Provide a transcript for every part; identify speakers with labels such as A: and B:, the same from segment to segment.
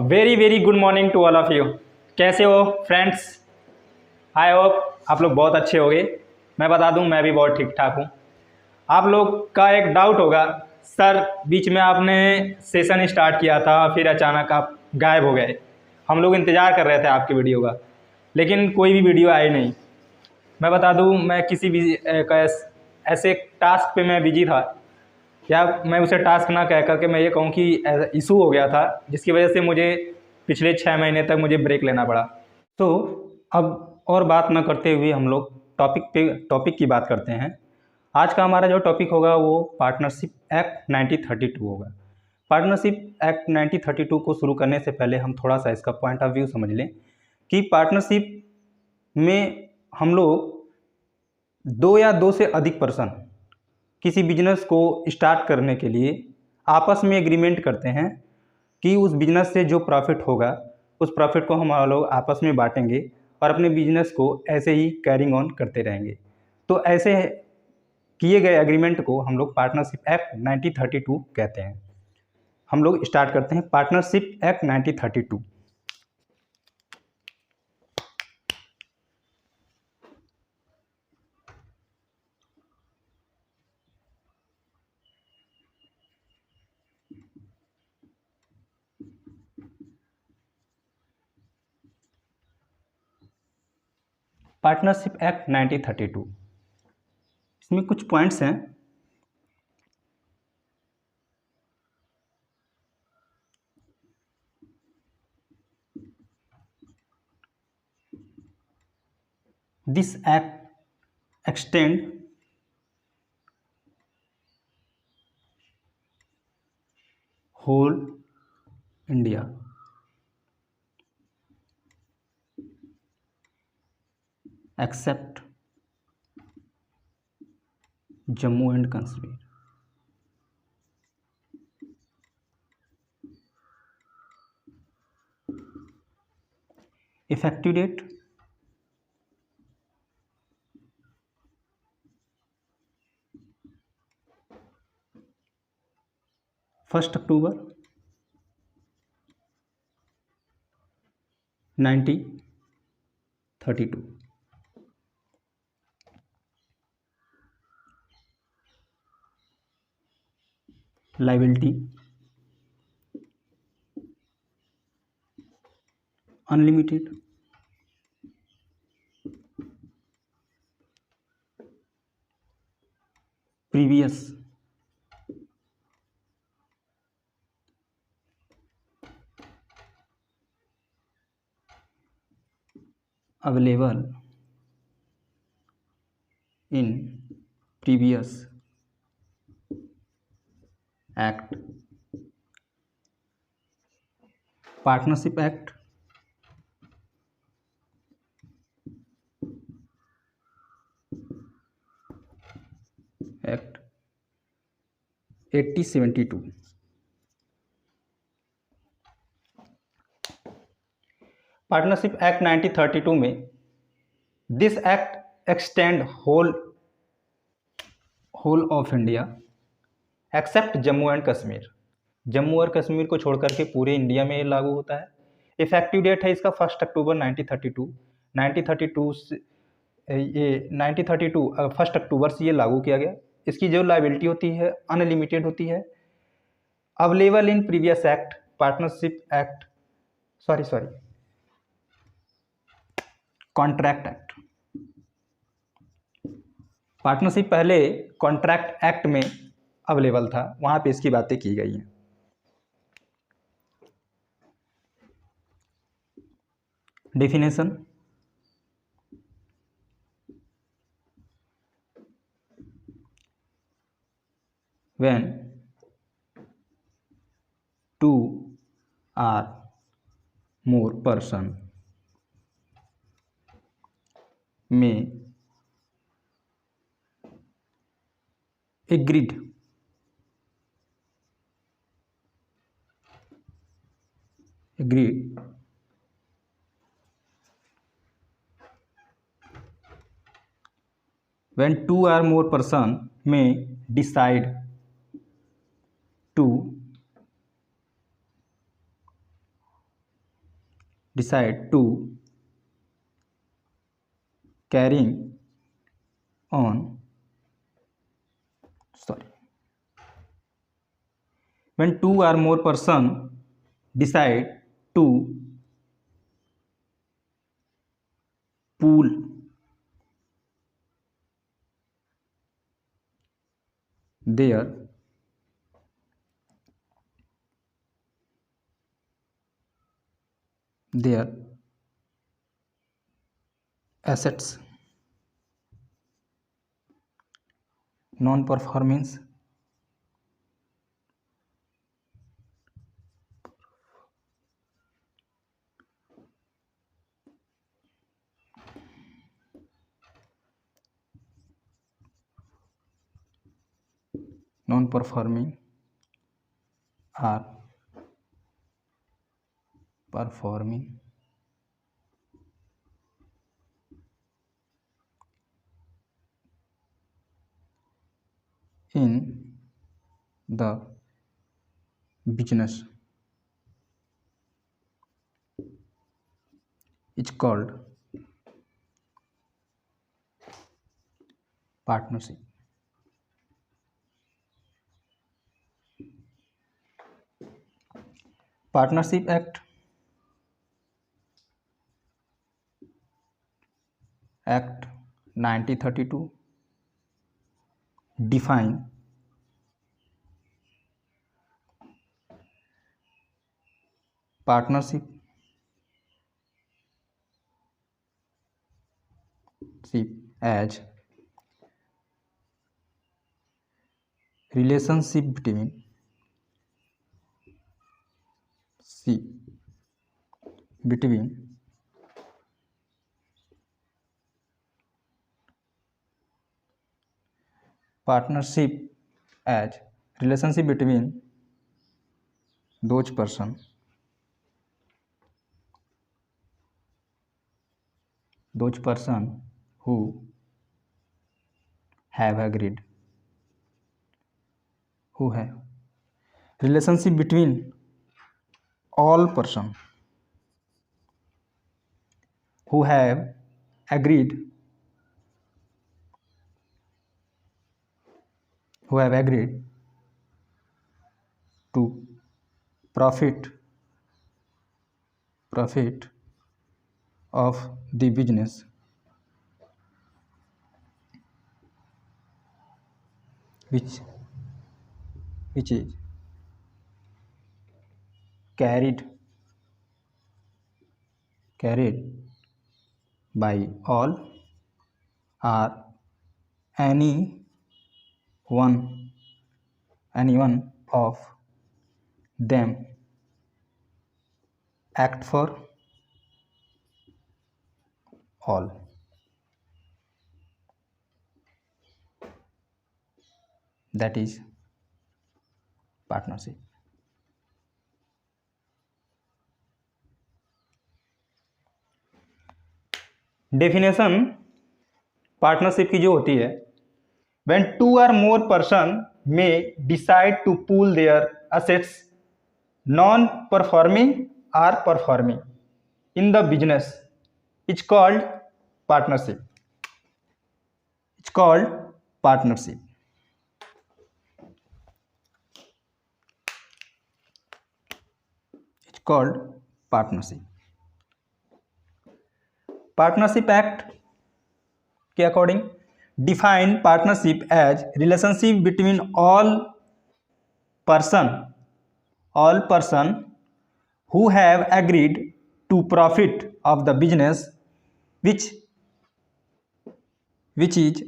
A: Very very good morning to all of you. कैसे हो friends? I hope आप लोग बहुत अच्छे होंगे। मैं बता दूं, मैं भी बहुत ठीक ठाक हूं। आप लोग का एक डाउट होगा, सर बीच में आपने सेशन स्टार्ट किया था फिर अचानक आप गायब हो गए। हम लोग इंतज़ार कर रहे थे आपकी वीडियो का, लेकिन कोई भी वीडियो आई नहीं। मैं बता दूं, मैं किसी भी ऐसे टास्क पे मैं बिजी था, या मैं उसे टास्क ना कह करके मैं ये कहूँ कि इशू हो गया था, जिसकी वजह से मुझे पिछले 6 महीने तक मुझे ब्रेक लेना पड़ा। तो अब और बात ना करते हुए हम लोग टॉपिक की बात करते हैं। आज का हमारा जो टॉपिक होगा वो पार्टनरशिप एक्ट 1932 होगा। पार्टनरशिप एक्ट 1932 को शुरू करने से पहले हम थोड़ा सा इसका पॉइंट ऑफ व्यू समझ लें कि पार्टनरशिप में हम लोग दो या दो से अधिक पर्सन किसी बिजनेस को स्टार्ट करने के लिए आपस में एग्रीमेंट करते हैं कि उस बिजनेस से जो प्रॉफिट होगा उस प्रॉफिट को हम लोग आपस में बांटेंगे और अपने बिजनेस को ऐसे ही कैरिंग ऑन करते रहेंगे। तो ऐसे किए गए एग्रीमेंट को हम लोग पार्टनरशिप एक्ट 1932 कहते हैं। हम लोग स्टार्ट करते हैं पार्टनरशिप एक्ट 1932। पार्टनरशिप एक्ट 1932, इसमें कुछ पॉइंट्स हैं। This act extend whole India except Jammu and Kashmir. Effective date 1st October 1932। Liability unlimited, previous available in previous act. Partnership act act 8072। Partnership act 1932 में this act extend whole of India except Jammu and Kashmir. Jammu और कश्मीर को छोड़कर के पूरे India में ये लागू होता है। इफेक्टिव डेट है इसका 1 अक्टूबर 1932। 1932 से ये 1932 1 अक्टूबर से ये लागू किया गया। इसकी जो लाइबिलिटी होती है अनलिमिटेड होती है। Available in previous act partnership act contract act. Partnership पहले कॉन्ट्रैक्ट एक्ट में अवेलेबल था, वहां पे इसकी बातें की गई हैं। Definition when two or more person may agreed when two or more person may decide to decide to carrying on, sorry, when two or more person decide to pool their assets, non-performance non-performing are performing in the business is called partnership. Partnership Act 1932 define partnership as relationship between partnership as relationship between those person who have agreed who have relationship between all person who have agreed to profit of the business which is carried by all or one any one of them act for all. That is partnership. Definition partnership की जो होती है, when two or more person may decide to pool their assets, non-performing or performing in the business, it's called partnership. It's called partnership. It's called partnership. Partnership Act के according define partnership as relationship between all person who have agreed to profit of the business which is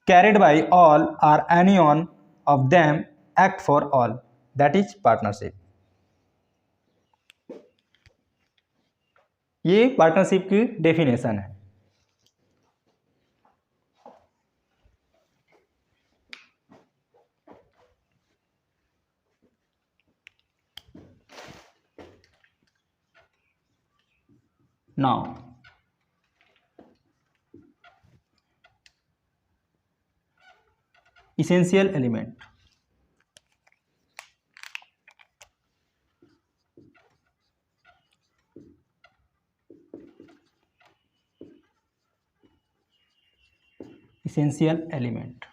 A: carried by all or any one of them act for all. That is partnership. ये partnership की definition है. Now essential element. essential element.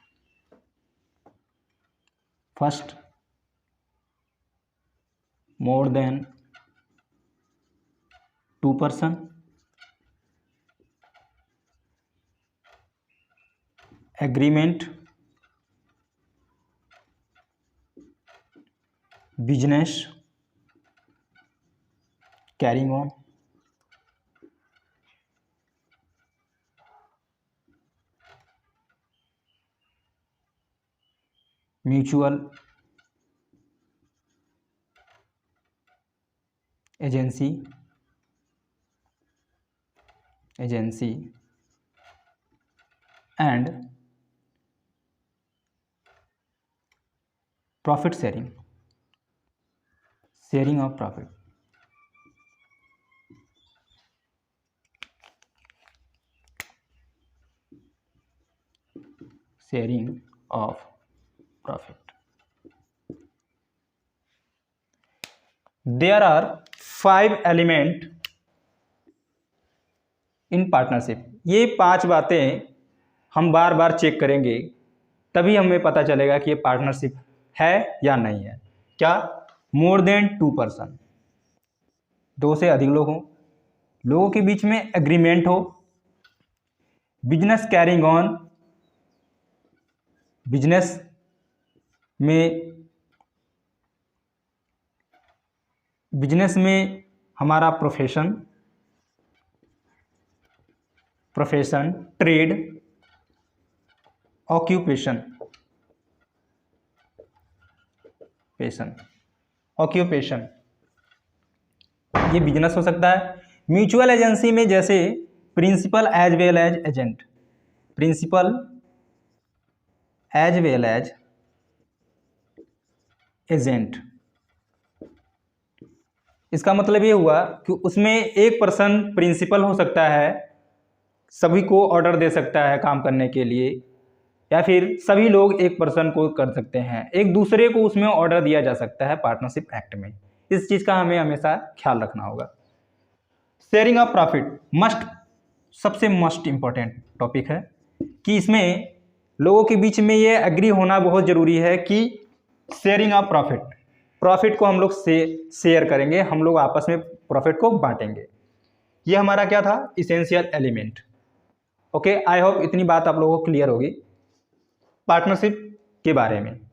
A: First, more than 2%. Agreement, business carrying on, mutual agency and profit sharing of profit. Sharing of profit. There are 5 elements in partnership. ये 5 बातें हम बार बार check करेंगे तभी हमें पता चलेगा कि ये पार्टनरशिप है या नहीं है. क्या? मोर देन 2%, 2 से अधिक लोग हों, लोगों के बीच में एग्रीमेंट हो, बिजनेस कैरिंग ऑन, बिजनेस में हमारा प्रोफेशन, ट्रेड, ऑक्यूपेशन, ये बिजनेस हो सकता है. म्यूचुअल एजेंसी में जैसे principal as well as agent, इसका मतलब ये हुआ कि उसमें एक पर्सन प्रिंसिपल हो सकता है, सभी को ऑर्डर दे सकता है काम करने के लिए, या फिर सभी लोग एक पर्सन को कर सकते हैं, एक दूसरे को उसमें ऑर्डर दिया जा सकता है पार्टनरशिप एक्ट में. इस चीज़ का हमें हमेशा ख्याल रखना होगा. शेयरिंग ऑफ प्रॉफिट सबसे मस्ट इम्पॉर्टेंट टॉपिक है कि इसमें लोगों के बीच में ये एग्री होना बहुत ज़रूरी है कि शेयरिंग ऑफ प्रॉफिट को हम लोग शेयर करेंगे, हम लोग आपस में प्रॉफिट को बांटेंगे. ये हमारा क्या था? Essential element. Okay, I hope इतनी बात आप लोगों को क्लियर होगी पार्टनरशिप के बारे में.